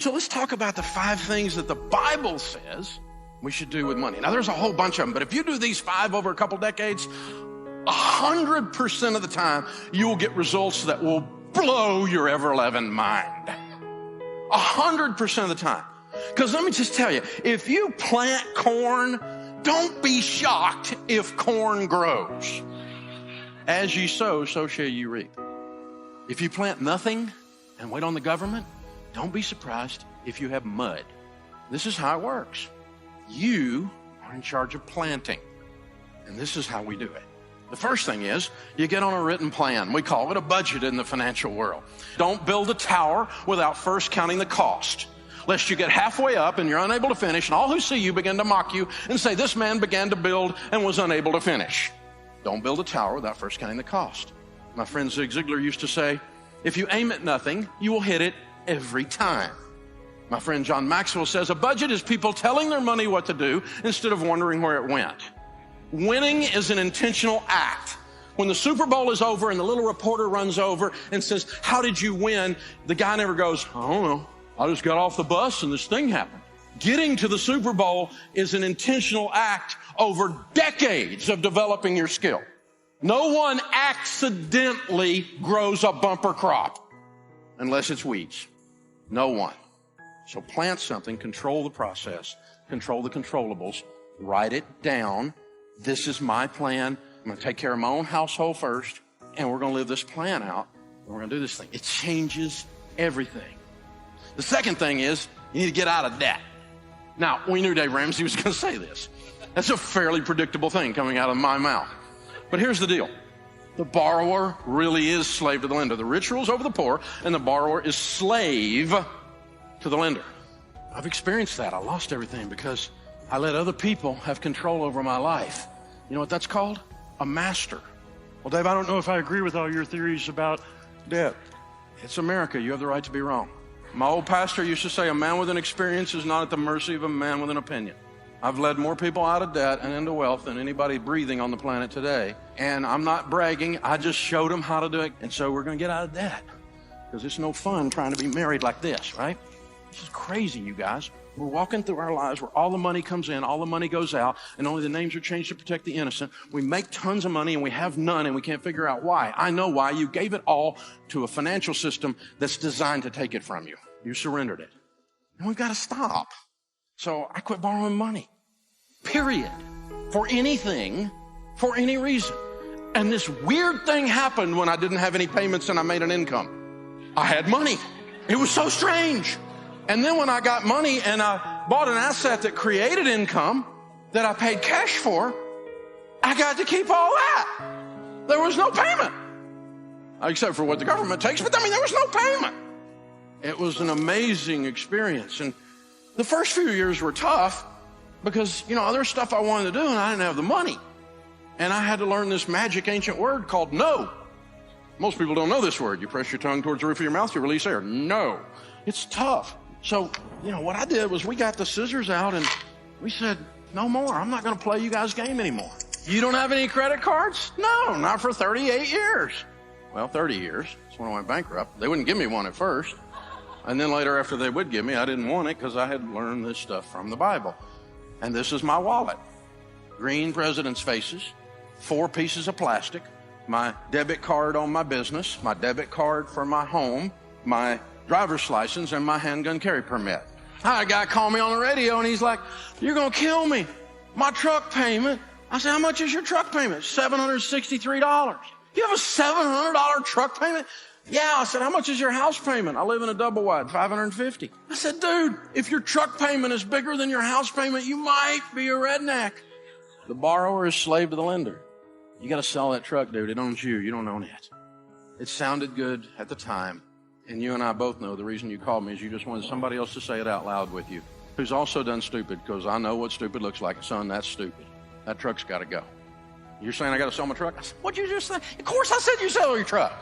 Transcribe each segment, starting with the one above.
So let's talk about the 5 things that the Bible says we should do with money. Now, there's a whole bunch of them, but if you do these 5 over a couple decades, 100% of the time, you will get results that will blow your ever-loving mind. 100% of the time. Because let me just tell you, if you plant corn, don't be shocked if corn grows. As ye sow, so shall you reap. If you plant nothing and wait on the government, don't be surprised if you have mud. This is how it works. You are in charge of planting, and this is how we do it. The first thing is you get on a written plan. We call it a budget in the financial world. Don't build a tower without first counting the cost, lest you get halfway up and you're unable to finish, and all who see you begin to mock you and say, this man began to build and was unable to finish. Don't build a tower without first counting the cost. My friend Zig Ziglar used to say, if you aim at nothing, you will hit it every time. My friend John Maxwell says, a budget is people telling their money what to do instead of wondering where it went. Winning is an intentional act. When the Super Bowl is over and the little reporter runs over and says, how did you win? The guy never goes, I don't know. I just got off the bus and this thing happened. Getting to the Super Bowl is an intentional act over decades of developing your skill. No one accidentally grows a bumper crop unless it's weeds. No one. So plant something, control the process, control the controllables, write it down. This is my plan. I'm going to take care of my own household first, and we're going to live this plan out, and we're going to do this thing. It changes everything. The second thing is you need to get out of debt. Now, we knew Dave Ramsey was going to say this. That's a fairly predictable thing coming out of my mouth. But here's the deal. The borrower really is slave to the lender. The rich rules over the poor, and the borrower is slave to the lender. I've experienced that. I lost everything because I let other people have control over my life. You know what that's called? A master. Well, Dave, I don't know if I agree with all your theories about debt. It's America. You have the right to be wrong. My old pastor used to say, a man with an experience is not at the mercy of a man with an opinion. I've led more people out of debt and into wealth than anybody breathing on the planet today. And I'm not bragging. I just showed them how to do it. And so we're going to get out of debt because it's no fun trying to be married like this, right? This is crazy, you guys. We're walking through our lives where all the money comes in, all the money goes out, and only the names are changed to protect the innocent. We make tons of money and we have none, and we can't figure out why. I know why. You gave it all to a financial system that's designed to take it from you. You surrendered it. And we've got to stop. So I quit borrowing money. Period. For anything, for any reason. And this weird thing happened when I didn't have any payments and I made an income. I had money. It was so strange. And then when I got money and I bought an asset that created income that I paid cash for, I got to keep all that. There was no payment. Except for what the government takes, but I mean, there was no payment. It was an amazing experience. And the first few years were tough because, there's stuff I wanted to do and I didn't have the money. And I had to learn this magic ancient word called no. Most people don't know this word. You press your tongue towards the roof of your mouth, you release air. No. It's tough. So, what I did was we got the scissors out and we said, no more. I'm not going to play you guys' game anymore. You don't have any credit cards? No, not for 38 years. Well, 30 years. That's when I went bankrupt. They wouldn't give me one at first. And then later after they would give me, I didn't want it because I had learned this stuff from the Bible. And this is my wallet. Green president's faces, 4 pieces of plastic, my debit card on my business, my debit card for my home, my driver's license, and my handgun carry permit. I had a guy call me on the radio and he's like, you're going to kill me. My truck payment. I said, how much is your truck payment? $763. You have a $700 truck payment? Yeah. I said, how much is your house payment? I live in a double wide, $550. I said, dude, if your truck payment is bigger than your house payment, you might be a redneck. The borrower is slave to the lender. You got to sell that truck, dude. It owns you. You don't own it. It sounded good at the time. And you and I both know the reason you called me is you just wanted somebody else to say it out loud with you, who's also done stupid, because I know what stupid looks like. Son, that's stupid. That truck's got to go. You're saying I got to sell my truck? I said, what'd you just say? Of course I said you sell your truck.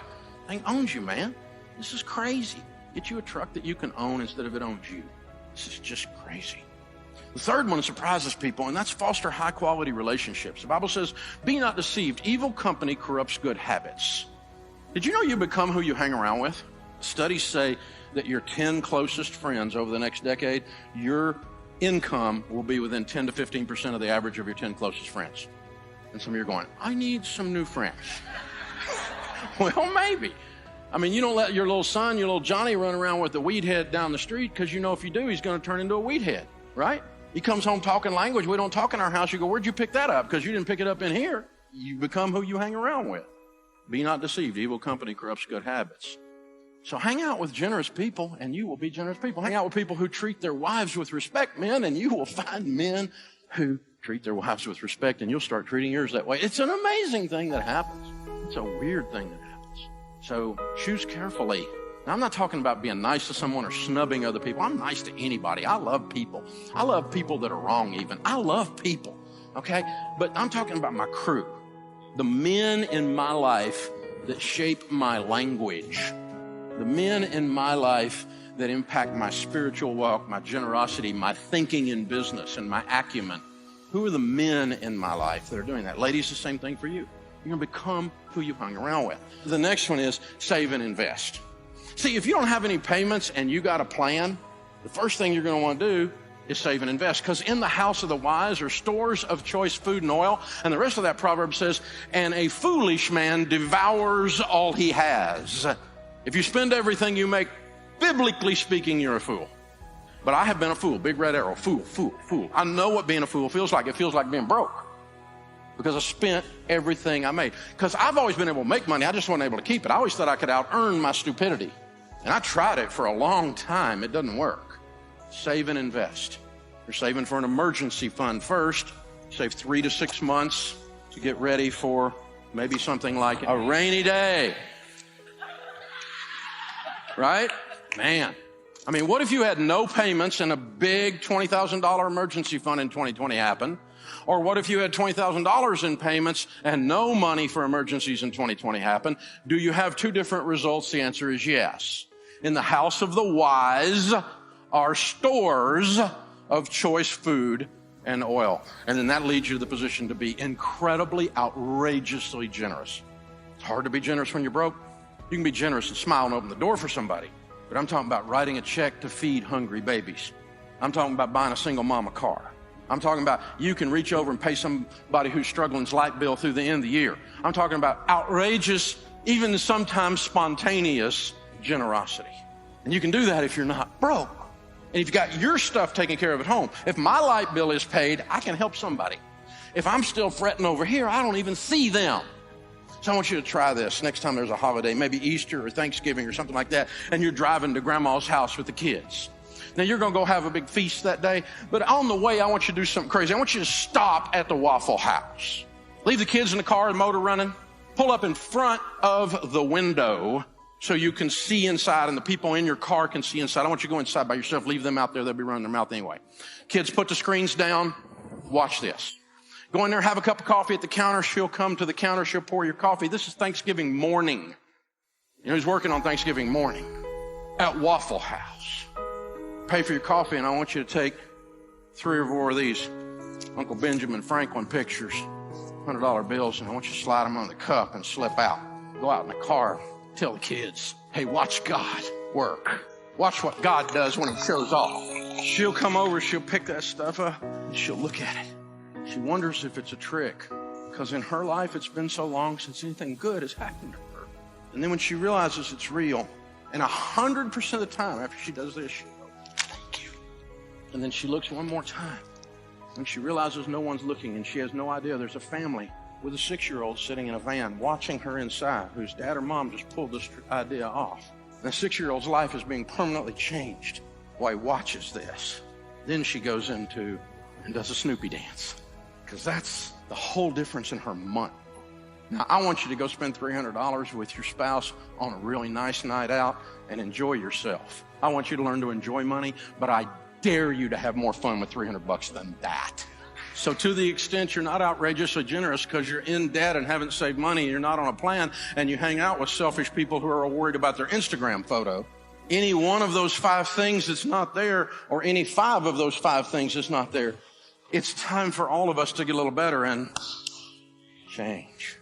Thing owns you, man. This is crazy. Get you a truck that you can own instead of it owns you. This is just crazy. The third one surprises people, and that's foster high-quality relationships. The Bible says, be not deceived. Evil company corrupts good habits. Did you know you become who you hang around with? Studies say that your 10 closest friends over the next decade, your income will be within 10 to 15% of the average of your 10 closest friends. And some of you are going, I need some new friends. Well, maybe. I mean, you don't let your little son, your little Johnny run around with the weed head down the street, because you know if you do, he's going to turn into a weed head, right? He comes home talking language we don't talk in our house. You go, where'd you pick that up? Because you didn't pick it up in here. You become who you hang around with. Be not deceived. Evil company corrupts good habits. So hang out with generous people, and you will be generous people. Hang out with people who treat their wives with respect, men, and you will find men who treat their wives with respect, and you'll start treating yours that way. It's an amazing thing that happens. It's a weird thing that happens. So choose carefully. Now, I'm not talking about being nice to someone or snubbing other people. I'm nice to anybody. I love people. I love people that are wrong even. I love people, okay? But I'm talking about my crew, the men in my life that shape my language, the men in my life that impact my spiritual walk, my generosity, my thinking in business, and my acumen. Who are the men in my life that are doing that? Ladies, the same thing for you. You're going to become who you hang around with. The next one is save and invest. See, if you don't have any payments and you got a plan, the first thing you're going to want to do is save and invest. Because in the house of the wise are stores of choice food and oil. And the rest of that proverb says, and a foolish man devours all he has. If you spend everything you make, biblically speaking, you're a fool. But I have been a fool. Big red arrow. Fool, fool, fool. I know what being a fool feels like. It feels like being broke. Because I spent everything I made. Because I've always been able to make money. I just wasn't able to keep it. I always thought I could out-earn my stupidity. And I tried it for a long time. It doesn't work. Save and invest. You're saving for an emergency fund first. Save 3 to 6 months to get ready for maybe something like a rainy day. Right? Man. I mean, what if you had no payments and a big $20,000 emergency fund in 2020 happened? Or what if you had $20,000 in payments and no money for emergencies in 2020 happened? Do you have two different results? The answer is yes. In the house of the wise are stores of choice food and oil. And then that leads you to the position to be incredibly, outrageously generous. It's hard to be generous when you're broke. You can be generous and smile and open the door for somebody. But I'm talking about writing a check to feed hungry babies. I'm talking about buying a single mom a car. I'm talking about you can reach over and pay somebody who's struggling's light bill through the end of the year. I'm talking about outrageous, even sometimes spontaneous generosity. And you can do that if you're not broke. And if you've got your stuff taken care of at home. If my light bill is paid, I can help somebody. If I'm still fretting over here, I don't even see them. So I want you to try this next time there's a holiday, maybe Easter or Thanksgiving or something like that, and you're driving to grandma's house with the kids. Now, you're going to go have a big feast that day, but on the way, I want you to do something crazy. I want you to stop at the Waffle House. Leave the kids in the car, the motor running. Pull up in front of the window so you can see inside, and the people in your car can see inside. I want you to go inside by yourself. Leave them out there. They'll be running their mouth anyway. Kids, put the screens down. Watch this. Go in there, have a cup of coffee at the counter. She'll come to the counter. She'll pour your coffee. This is Thanksgiving morning. You know, he's working on Thanksgiving morning at Waffle House. Pay for your coffee, and I want you to take 3 or 4 of these Uncle Benjamin Franklin pictures, $100 bills, and I want you to slide them on the cup and slip out. Go out in the car, tell the kids, hey, watch God work. Watch what God does when he shows off. She'll come over, she'll pick that stuff up, and she'll look at it. She wonders if it's a trick, because in her life, it's been so long since anything good has happened to her. And then when she realizes it's real, and 100% of the time after she does this, she goes, thank you. And then she looks one more time, and she realizes no one's looking, and she has no idea there's a family with a 6-year-old sitting in a van watching her inside, whose dad or mom just pulled this idea off. And the 6-year-old's life is being permanently changed while he watches this. Then she goes into and does a Snoopy dance, because that's the whole difference in her month. Now, I want you to go spend $300 with your spouse on a really nice night out and enjoy yourself. I want you to learn to enjoy money, but I dare you to have more fun with $300 than that. So to the extent you're not outrageously generous because you're in debt and haven't saved money, you're not on a plan, and you hang out with selfish people who are worried about their Instagram photo, any one of those 5 things that's not there, or any 5 of those 5 things that's not there, it's time for all of us to get a little better and change.